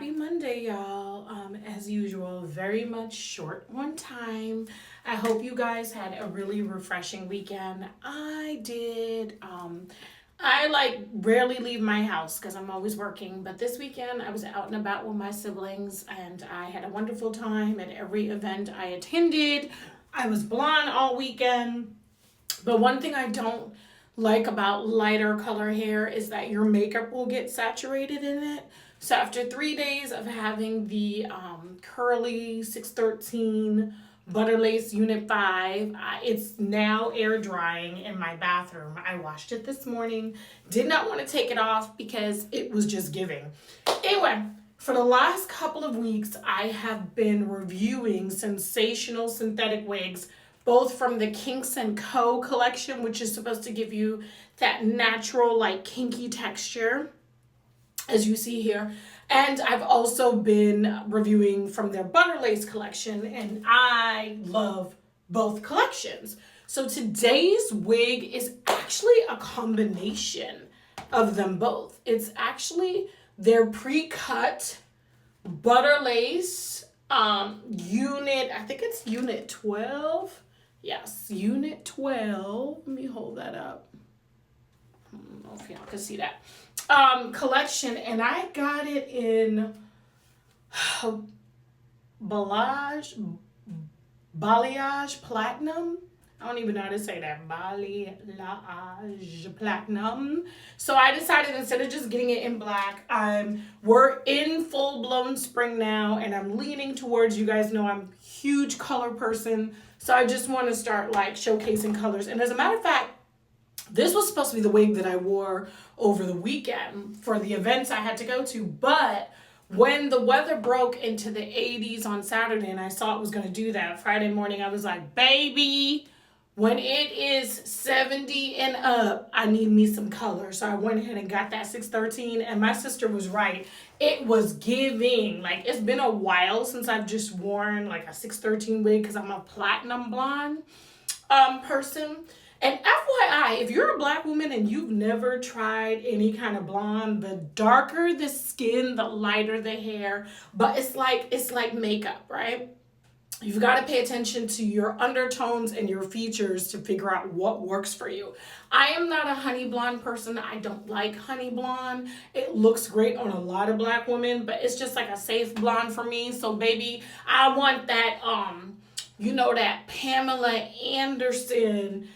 Happy Monday, y'all. As usual, very much short on time. I hope you guys had a really refreshing weekend. I did. I like rarely leave my house because I'm always working, but this weekend I was out and about with my siblings and I had a wonderful time at every event I attended. I was blonde all weekend. But one thing I don't like about lighter color hair is that your makeup will get saturated in it. So after 3 days of having the curly 613 butter lace unit 5, it's now air drying in my bathroom. I washed it this morning. Did not want to take it off because it was just giving. Anyway, for the last couple of weeks, I have been reviewing sensational synthetic wigs, both from the Kinks & Co. collection, which is supposed to give you that natural, like, kinky texture, as you see here. And I've also been reviewing from their Butter Lace collection, and I love both collections. So today's wig is actually a combination of them both. It's actually their pre-cut Butter Lace unit, I think it's unit 12. Yes, unit 12. Let me hold that up. I don't know if y'all can see that. Collection, and I got it in Balayage Platinum. I don't even know how to say that. Balayage Platinum. So I decided instead of just getting it in black, we're in full-blown spring now, and I'm leaning towards, you guys know I'm a huge color person, so I just want to start like showcasing colors. And as a matter of fact, this was supposed to be the wig that I wore over the weekend for the events I had to go to, but when the weather broke into the 80s on Saturday and I saw it was going to do that, Friday morning I was like, baby, when it is 70 and up, I need me some color. So I went ahead and got that 613, and my sister was right. It was giving. Like, it's been a while since I've just worn like a 613 wig because I'm a platinum blonde person. And FYI, if you're a black woman and you've never tried any kind of blonde, the darker the skin, the lighter the hair, but it's like makeup, right? You've got to pay attention to your undertones and your features to figure out what works for you. I am not a honey blonde person. I don't like honey blonde. It looks great on a lot of black women, but it's just like a safe blonde for me. So baby, I want that, that Pamela Anderson,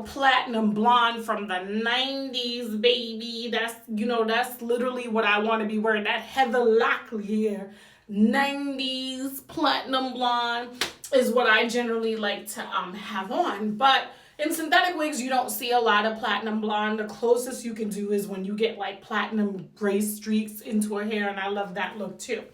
platinum blonde from the 90s, baby. That's literally what I want to be wearing. That Heather Locklear hair. 90s platinum blonde is what I generally like to have on. But in synthetic wigs, you don't see a lot of platinum blonde. The closest you can do is when you get like platinum gray streaks into her hair, and I love that look too.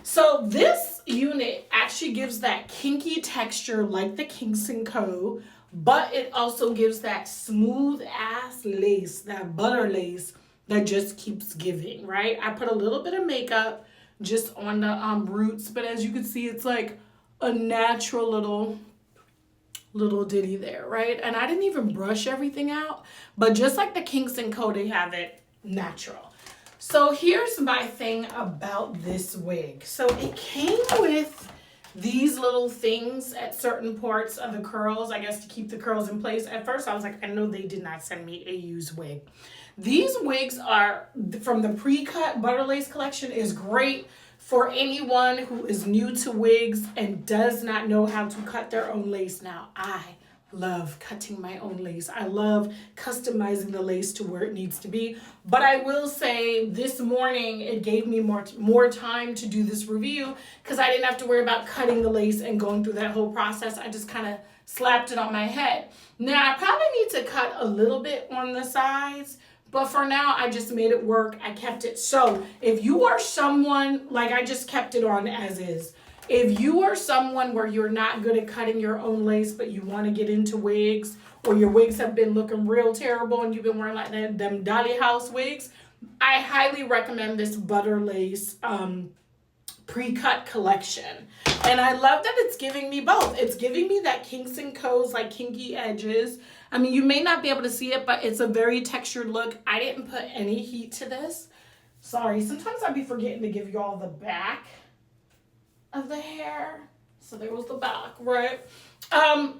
So this unit actually gives that kinky texture like the Kinks & Co., but it also gives that smooth ass lace, that butter lace that just keeps giving, right? I put a little bit of makeup just on the roots, but as you can see, it's like a natural little ditty there, right? And I didn't even brush everything out, but just like the Kinks & Co., they have it natural. So here's my thing about this wig. So it came with these little things at certain parts of the curls, I guess to keep the curls in place. At first I was like, I know they did not send me a used wig. These wigs are from the pre-cut Butter Lace collection, is great for anyone who is new to wigs and does not know how to cut their own lace. Now, I love cutting my own lace. I love customizing the lace to where it needs to be. But I will say this morning, it gave me more time to do this review because I didn't have to worry about cutting the lace and going through that whole process. I just kind of slapped it on my head. Now, I probably need to cut a little bit on the sides, but for now, I just made it work. I kept it. So if you are someone, like I just kept it on as is. If you are someone where you're not good at cutting your own lace, but you want to get into wigs, or your wigs have been looking real terrible and you've been wearing like them Dolly House wigs, I highly recommend this Butter Lace pre-cut collection. And I love that it's giving me both. It's giving me that Kinks & Co.'s like kinky edges. I mean, you may not be able to see it, but it's a very textured look. I didn't put any heat to this. Sorry, sometimes I be forgetting to give y'all the back of the hair. So there was the back, right?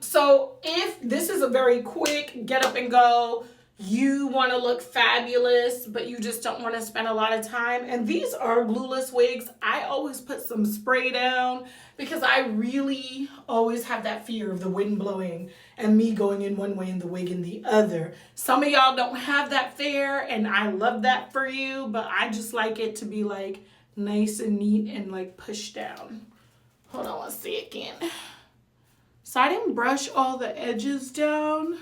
So if this is a very quick get up and go, you want to look fabulous, but you just don't want to spend a lot of time. And these are glueless wigs. I always put some spray down because I really always have that fear of the wind blowing and me going in one way and the wig in the other. Some of y'all don't have that fear, and I love that for you, but I just like it to be like nice and neat and like pushed down. Hold on, let's see again. So I didn't brush all the edges down.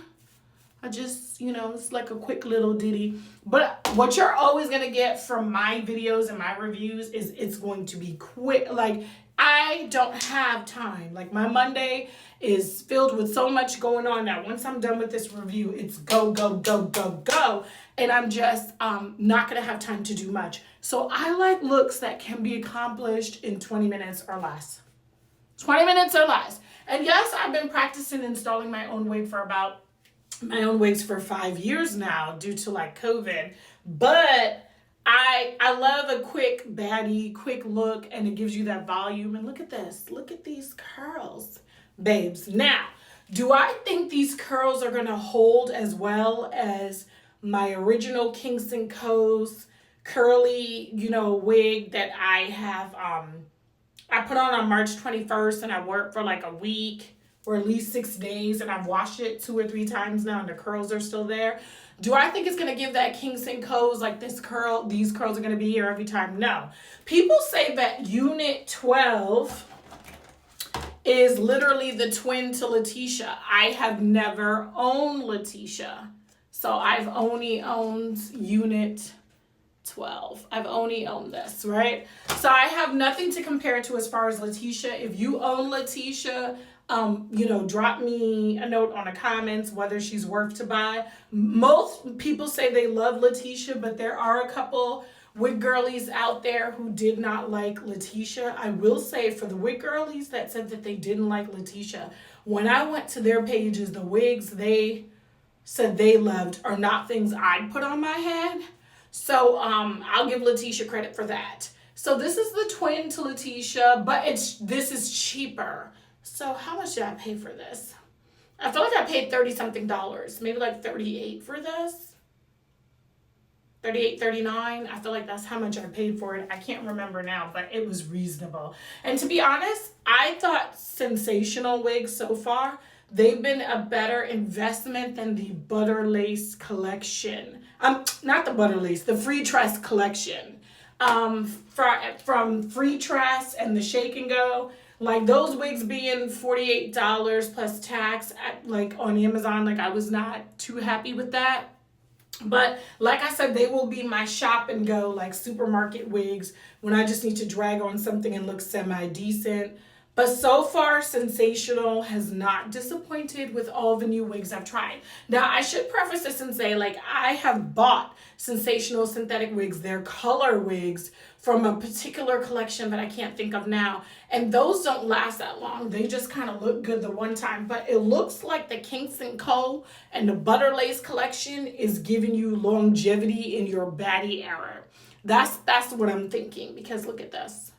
I just, it's like a quick little ditty. But what you're always going to get from my videos and my reviews is it's going to be quick. Like, I don't have time. Like, my Monday is filled with so much going on that once I'm done with this review, it's go, go, go, go, go. And I'm just not going to have time to do much. So I like looks that can be accomplished in 20 minutes or less. 20 minutes or less. And yes, I've been practicing installing my own wigs for 5 years now due to like COVID. But I love a quick baddie, quick look, and it gives you that volume. And look at this. Look at these curls, babes. Now, do I think these curls are going to hold as well as my original Kingston Co's curly, wig that I have I put on March 21st, and I wore it for like a week or at least 6 days, and I've washed it 2 or 3 times now, and the curls are still there. Do I think it's going to give that Kingston Co's like these curls are going to be here every time? No. People say that Unit 12 is literally the twin to Letitia. I have never owned Letitia. So I've only owned Unit 12. I've only owned this, right? So I have nothing to compare to as far as Letitia. If you own Letitia, drop me a note on the comments whether she's worth to buy. Most people say they love Letitia, but there are a couple wig girlies out there who did not like Letitia. I will say for the wig girlies that said that they didn't like Letitia, when I went to their pages, the wigs they said they loved are not things I'd put on my head. So I'll give Letitia credit for that. So this is the twin to Letitia, but this is cheaper. So how much did I pay for this? I feel like I paid $30-something, maybe like $38 for this. $38, $39. I feel like that's how much I paid for it. I can't remember now, but it was reasonable. And to be honest, I thought Sensational wigs so far, they've been a better investment than the Butter Lace collection. Not the Butter Lace, the Free Tress collection. From Free Tress and the Shake and Go. Like those wigs being $48 plus tax on Amazon, I was not too happy with that. But like I said, they will be my shop and go supermarket wigs when I just need to drag on something and look semi-decent. But so far, Sensational has not disappointed with all the new wigs I've tried. Now, I should preface this and say, I have bought Sensational synthetic wigs, their color wigs, from a particular collection that I can't think of now. And those don't last that long. They just kind of look good the one time. But it looks like the Kingston Co. and the Butter Lace collection is giving you longevity in your baddie era. That's what I'm thinking, because look at this.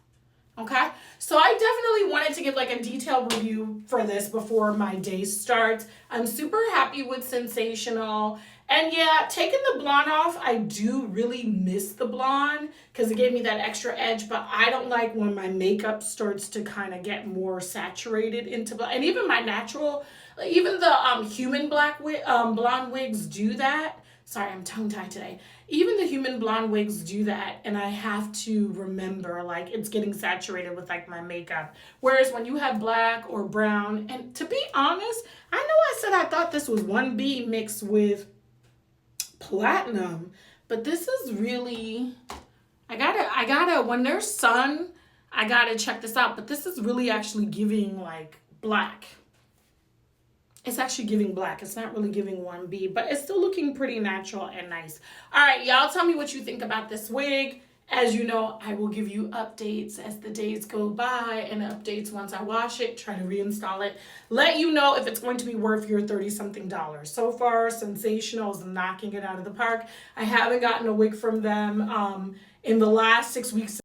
Okay, so I definitely wanted to give a detailed review for this before my day starts. I'm super happy with Sensational. And yeah, taking the blonde off, I do really miss the blonde because it gave me that extra edge, but I don't like when my makeup starts to kind of get more saturated into black. And even my natural, even the human blonde wigs do that. Sorry, I'm tongue-tied today. Even the human blonde wigs do that, and I have to remember, it's getting saturated with, my makeup. Whereas when you have black or brown, and to be honest, I know I said I thought this was 1B mixed with platinum, but this is really, I gotta, when there's sun, I gotta check this out, but this is really actually giving, black. It's actually giving black. It's not really giving 1B, but it's still looking pretty natural and nice. All right, y'all tell me what you think about this wig. As you know, I will give you updates as the days go by and updates once I wash it, try to reinstall it. Let you know if it's going to be worth your $30-something. So far, Sensational is knocking it out of the park. I haven't gotten a wig from them in the last 6 weeks